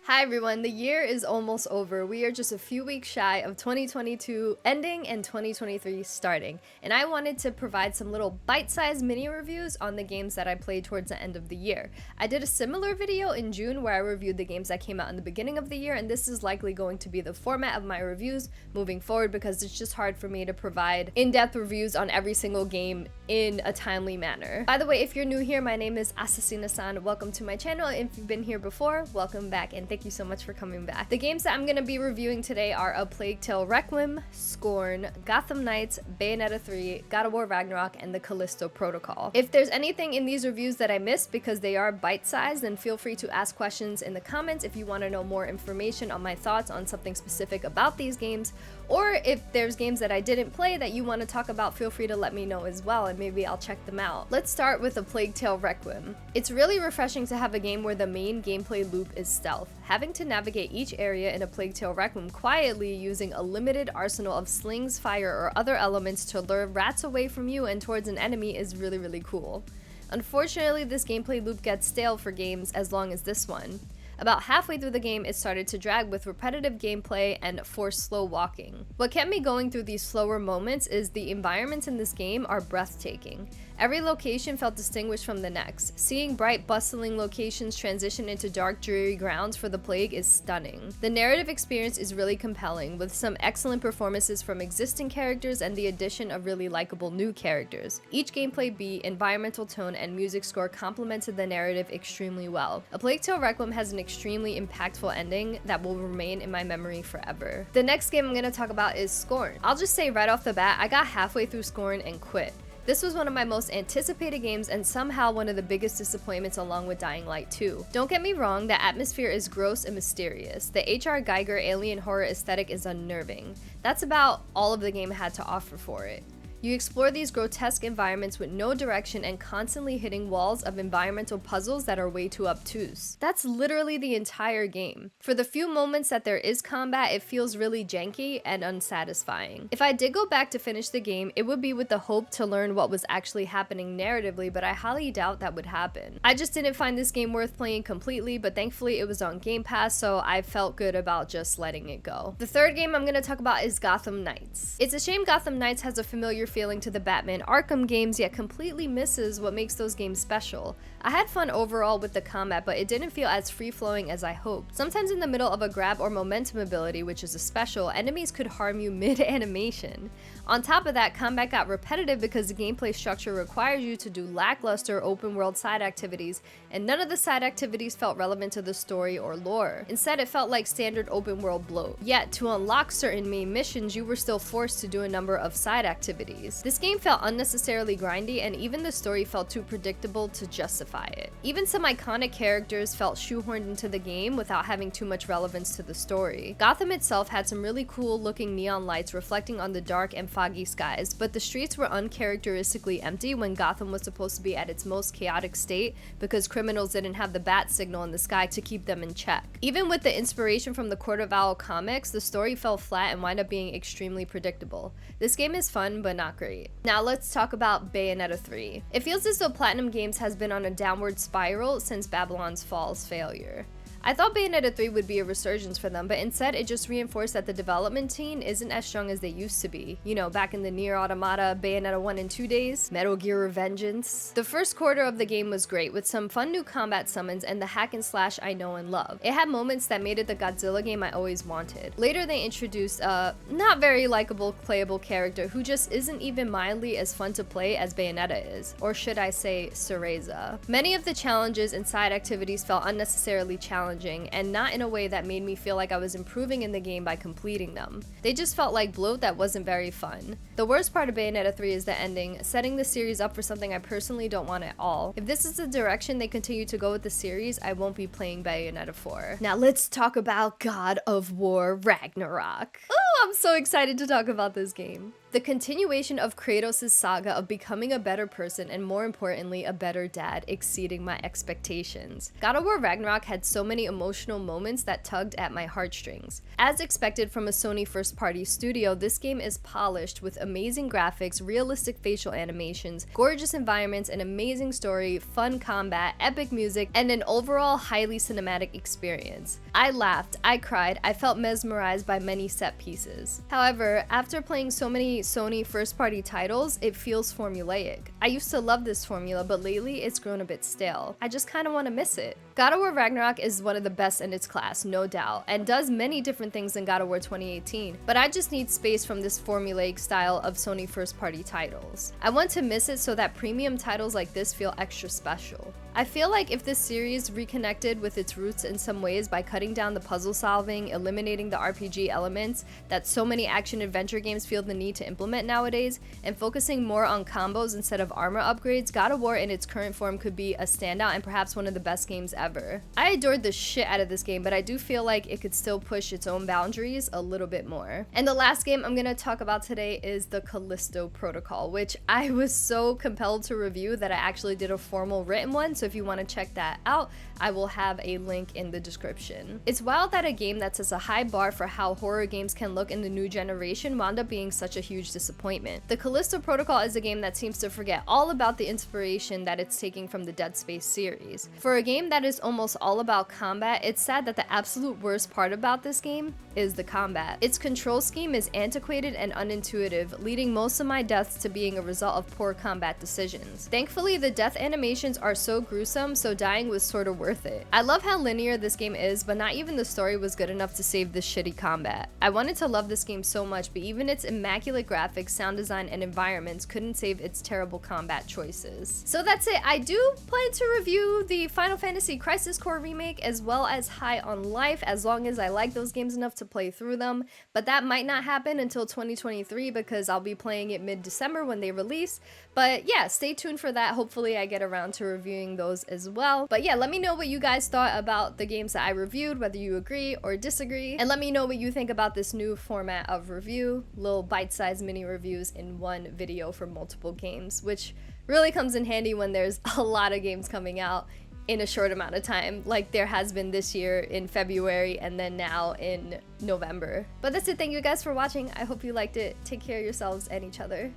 Hi everyone, the year is almost over. We are just a few weeks shy of 2022 ending and 2023 starting, and I wanted to provide some little bite-sized mini reviews on the games that I played towards the end of the year. I did a similar video in June where I reviewed the games that came out in the beginning of the year, and this is likely going to be the format of my reviews moving forward because it's just hard for me to provide in-depth reviews on every single game in a timely manner. By the way, if you're new here, my name is ASSASSINA-san. Welcome to my channel. If you've been here before, welcome back, and thank you so much for coming back. The games that I'm going to be reviewing today are A Plague Tale Requiem, Scorn, Gotham Knights, Bayonetta 3, God of War Ragnarok, and the Callisto Protocol. If there's anything in these reviews that I missed because they are bite-sized, then feel free to ask questions in the comments if you want to know more information on my thoughts on something specific about these games, or if there's games that I didn't play that you want to talk about, feel free to let me know as well, and maybe I'll check them out. Let's start with A Plague Tale Requiem. It's really refreshing to have a game where the main gameplay loop is stealth. Having to navigate each area in A Plague Tale Requiem quietly using a limited arsenal of slings, fire, or other elements to lure rats away from you and towards an enemy is really cool. Unfortunately, this gameplay loop gets stale for games as long as this one. About halfway through the game, it started to drag with repetitive gameplay and forced slow walking. What kept me going through these slower moments is the environments in this game are breathtaking. Every location felt distinguished from the next. Seeing bright, bustling locations transition into dark, dreary grounds for the plague is stunning. The narrative experience is really compelling, with some excellent performances from existing characters and the addition of really likable new characters. Each gameplay beat, environmental tone, and music score complemented the narrative extremely well. A Plague Tale Requiem has an extremely impactful ending that will remain in my memory forever. The next game I'm going to talk about is Scorn. I'll just say right off the bat, I got halfway through Scorn and quit. This was one of my most anticipated games and somehow one of the biggest disappointments along with Dying Light 2. Don't get me wrong, the atmosphere is gross and mysterious. The H.R. Geiger alien horror aesthetic is unnerving. That's about all of the game had to offer for it. You explore these grotesque environments with no direction and constantly hitting walls of environmental puzzles that are way too obtuse. That's literally the entire game. For the few moments that there is combat, it feels really janky and unsatisfying. If I did go back to finish the game, it would be with the hope to learn what was actually happening narratively, but I highly doubt that would happen. I just didn't find this game worth playing completely, but thankfully it was on Game Pass, so I felt good about just letting it go. The third game I'm going to talk about is Gotham Knights. It's a shame Gotham Knights has a familiar feeling to the Batman Arkham games, yet completely misses what makes those games special. I had fun overall with the combat, but it didn't feel as free-flowing as I hoped. Sometimes in the middle of a grab or momentum ability, which is a special, enemies could harm you mid-animation. On top of that, combat got repetitive because the gameplay structure requires you to do lackluster open-world side activities, and none of the side activities felt relevant to the story or lore. Instead, it felt like standard open-world bloat. Yet, to unlock certain main missions, you were still forced to do a number of side activities. This game felt unnecessarily grindy, and even the story felt too predictable to justify it. Even some iconic characters felt shoehorned into the game without having too much relevance to the story. Gotham itself had some really cool looking neon lights reflecting on the dark and foggy skies, but the streets were uncharacteristically empty when Gotham was supposed to be at its most chaotic state because criminals didn't have the bat signal in the sky to keep them in check. Even with the inspiration from the Court of Owl comics, the story fell flat and wound up being extremely predictable. This game is fun, but not great. Now let's talk about Bayonetta 3. It feels as though Platinum Games has been on a downward spiral since Babylon's Fall's failure. I thought Bayonetta 3 would be a resurgence for them, but instead it just reinforced that the development team isn't as strong as they used to be. You know, back in the Nier Automata, Bayonetta 1 and 2 days, Metal Gear Revengeance. The first quarter of the game was great, with some fun new combat summons and the hack and slash I know and love. It had moments that made it the Godzilla game I always wanted. Later they introduced a not very likable playable character who just isn't even mildly as fun to play as Bayonetta is, or should I say Cereza. Many of the challenges and side activities felt unnecessarily challenging, and not in a way that made me feel like I was improving in the game by completing them. They just felt like bloat that wasn't very fun. The worst part of Bayonetta 3 is the ending, setting the series up for something I personally don't want at all. If this is the direction they continue to go with the series, I won't be playing Bayonetta 4. Now let's talk about God of War Ragnarok. Oh, I'm so excited to talk about this game. The continuation of Kratos' saga of becoming a better person and, more importantly, a better dad, exceeding my expectations. God of War Ragnarok had so many emotional moments that tugged at my heartstrings. As expected from a Sony first-party studio, this game is polished with amazing graphics, realistic facial animations, gorgeous environments, an amazing story, fun combat, epic music, and an overall highly cinematic experience. I laughed, I cried, I felt mesmerized by many set pieces. However, after playing so many Sony first-party titles, it feels formulaic. I used to love this formula, but lately it's grown a bit stale. I just kind of want to miss it. God of War Ragnarok is one of the best in its class, no doubt, and does many different things than God of War 2018, but I just need space from this formulaic style of Sony first-party titles. I want to miss it so that premium titles like this feel extra special. I feel like if this series reconnected with its roots in some ways by cutting down the puzzle solving, eliminating the RPG elements that so many action-adventure games feel the need to implement nowadays, and focusing more on combos instead of armor upgrades, God of War in its current form could be a standout and perhaps one of the best games ever. I adored the shit out of this game, but I do feel like it could still push its own boundaries a little bit more. And the last game I'm gonna talk about today is the Callisto Protocol, which I was so compelled to review that I actually did a formal written one, so if you want to check that out, I will have a link in the description. It's wild that a game that sets a high bar for how horror games can look in the new generation wound up being such a huge disappointment. The Callisto Protocol is a game that seems to forget all about the inspiration that it's taking from the Dead Space series. For a game that is almost all about combat, it's sad that the absolute worst part about this game is the combat. Its control scheme is antiquated and unintuitive, leading most of my deaths to being a result of poor combat decisions. Thankfully, the death animations are so gruesome, so dying was sort of worth it. I love how linear this game is, but not even the story was good enough to save this shitty combat. I wanted to love this game so much, but even its immaculate graphics, sound design, and environments couldn't save its terrible combat choices. So that's it. I do plan to review the Final Fantasy Crisis Core remake as well as High on Life, as long as I like those games enough to play through them, but that might not happen until 2023 because I'll be playing it mid-December when they release. But yeah, stay tuned for that. Hopefully I get around to reviewing those as well. But yeah, let me know what you guys thought about the games that I reviewed, whether you agree or disagree, and let me know what you think about this new format of review, little bite-sized mini reviews in one video for multiple games, which really comes in handy when there's a lot of games coming out in a short amount of time, like there has been this year in February and then now in November. But that's it. Thank you guys for watching. I hope you liked it. Take care of yourselves and each other.